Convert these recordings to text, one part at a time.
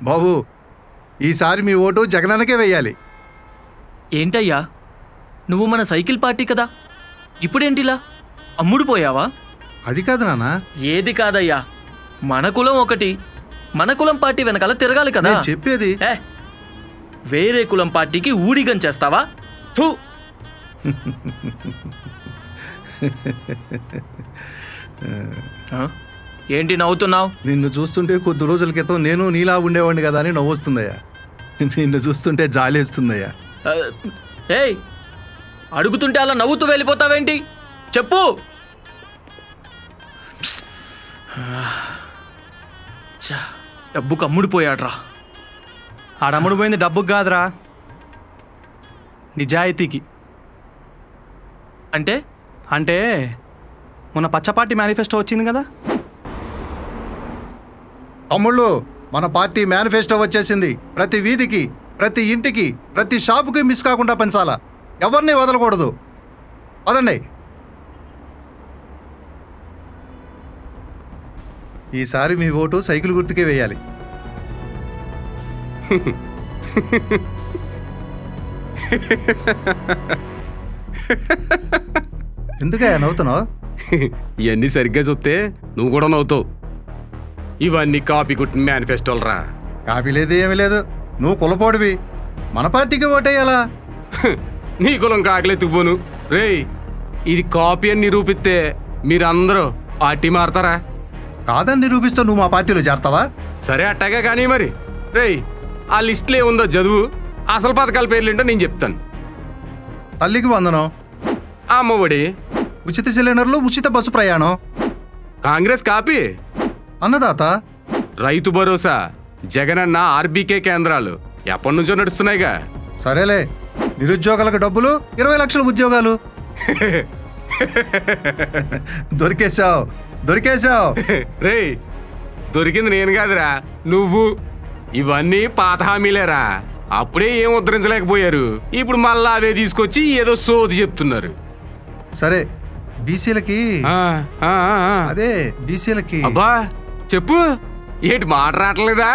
బాబు, ఈసారి మీ ఓటు జగనన్నకే వెయ్యాలి. ఏంటయ్యా, నువ్వు మన సైకిల్ పార్టీ కదా, ఇప్పుడేంటిలా అమ్ముడు పోయావా? అది కాదు నాన్న. ఏది కాదయ్యా, మన కులం ఒకటి, మన కులం పార్టీ వెనకాల తిరగాలి కదా. నేను చెప్పేది వేరే కులం పార్టీకి ఊడిగం చేస్తావా? థూ. ఏంటి నవ్వుతున్నావు? నిన్ను చూస్తుంటే కొద్ది రోజుల క్రితం నేను నీలా ఉండేవాడిని కదా అని నవ్వొస్తుందయ్యా. నిన్ను చూస్తుంటే జాలేస్తుందయ్యా. ఏయ్, అడుగుతుంటే అలా నవ్వుతూ వెళ్ళిపోతావేంటి? చెప్పు. డబ్బుకు అమ్ముడిపోయాడ్రా. ఆడమ్ముడు పోయింది డబ్బుకు కాదురా, నిజాయితీకి. అంటే అంటే మొన్న పచ్చపార్టీ మేనిఫెస్టో వచ్చింది కదా. తమ్ముళ్ళు, మన పార్టీ మేనిఫెస్టో వచ్చేసింది. ప్రతి వీధికి, ప్రతి ఇంటికి, ప్రతి షాపుకి మిస్ కాకుండా పంచాలా. ఎవరిని వదలకూడదు. పదండి. ఈసారి మీ ఓటు సైకిల్ గుర్తుకే వేయాలి. ఎందుకయ్యా నవ్వుతున్నావు? ఇవన్నీ సరిగ్గా చూస్తే నువ్వు కూడా నవ్వుతావు. ఇవన్నీ కాపీ కుట్టిన మేనిఫెస్టోలు రా. కాపీ లేదు, ఏమీ లేదు. నువ్వు కులపోడివి, మన పార్టీకి ఓటేయాలా? నీ కులం కాకలెత్తుకుపోను. రేయ్, ఇది కాపీ అని నిరూపిస్తే మీరందరూ పార్టీ మారతారా? కాదని నిరూపిస్తూ నువ్వు మా పార్టీలో చేరతావా? సరే, అట్టాగే కానీ మరి. రేయ్, ఆ లిస్టులో ఏముందో చదువు. అసలు పథకాల పేర్లేంటో నేను చెప్తాను. తల్లికి వందనం, అమ్మఒడి, ఉచిత సిలిండర్లు, ఉచిత బస్సు ప్రయాణం, కాంగ్రెస్ కాపీ, అన్నదాత, రైతు భరోసా, జగనన్న ఆర్బీకే కేంద్రాలు ఎప్పటి నుంచో నడుస్తున్నాయిగా. సరేలే, నిరుద్యోగులకు డబ్బులు, 20 లక్షల ఉద్యోగాలు. దొరికేశావు, దొరికేశావు. రేయ్, దొరికింది నేను కాదురా, నువ్వు. ఇవన్నీ పాత హామీలేరా. అప్పుడే ఏం ఉద్ధరించలేకపోయారు, ఇప్పుడు మళ్ళా అవే తీసుకొచ్చి ఏదో సోది చెప్తున్నారు. సరే, బీసీలకి అదే బీసీలకి. అబ్బా చెప్పు, ఏంటి మాట రావట్లేదా?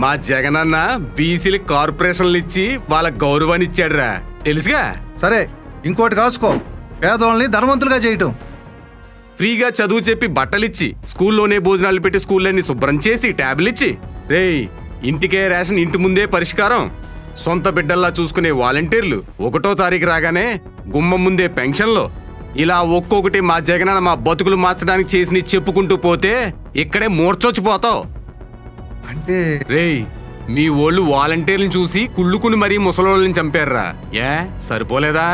మా జగనన్న బీసీలకి కార్పొరేషన్లు ఇచ్చి వాళ్ళ గౌరవాన్ని ఇచ్చాడురా, తెలుసుగా. సరే, ఇంకోటి కాసుకో, పేదోళ్ళని ధనవంతులుగా చేయటం. ఫ్రీగా చదువు చెప్పి బట్టలిచ్చి, స్కూల్లోనే భోజనాలు పెట్టి స్కూళ్ళని శుభ్రం చేసి ట్యాబ్లు ఇచ్చి, రేయ్ ఇంటికే రేషన్, ఇంటి ముందే పరిష్కారం, సొంత బిడ్డల్లా చూసుకునే వాలంటీర్లు, 1వ తారీఖు రాగానే గుమ్మం ముందే పెన్షన్లు, ఇలా ఒక్కొక్కటి మా జగనన్న మా బతుకులు మార్చడానికి చేసి చెప్పుకుంటూ పోతే ఇక్కడే మూర్చొచ్చిపోతావు. అంటే రేయ్, మీ ఓళ్ళు వాలంటీర్లను చూసి కుళ్ళుకుని మరీ ముసలోళ్ళని చంపారురా. ఏ సరిపోలేదా?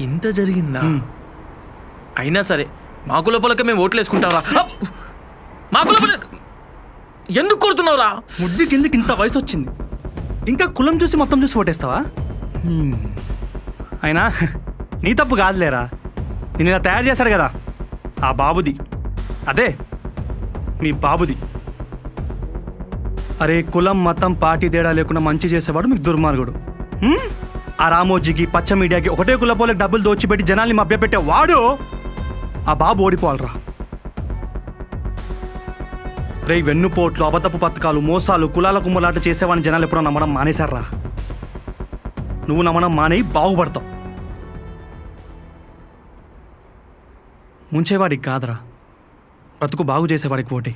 ఇంత జరిగిందా? అయినా సరే, మా కుల పొలక మేము ఓట్లు వేసుకుంటావరా? మా కుల పొల ఎందుకు కొడుతున్నావురా? ముద్దు కిందకి ఇంత వయసు వచ్చింది, ఇంకా కులం చూసి మొత్తం చూసి ఓటేస్తావా? అయినా నీ తప్పు కాదులేరా, నేను ఇలా తయారు చేశాడు కదా ఆ బాబుది, అదే మీ బాబుది. అరే, కులం మతం పార్టీ తేడా లేకుండా మంచి చేసేవాడు మీకు దుర్మార్గుడు. ఆ రామోజీకి, పచ్చ మీడియాకి, ఒకటే కులపోలకు డబ్బులు దోచిపెట్టి జనాల్ని మభ్యపెట్టే వాడు ఆ బాబు ఓడిపోవాలరా. రే, వెన్నుపోట్లు, అబద్ధపు పథకాలు, మోసాలు, కులాల కుమ్మలాట చేసేవాడిని జనాలు ఎప్పుడో నమ్మడం మానేశారా? నువ్వు నమ్మడం మానేయి, బాగుపడతావు. ముంచేవాడికి కాదురా, బ్రతుకు బాగు చేసేవాడికి ఓటే.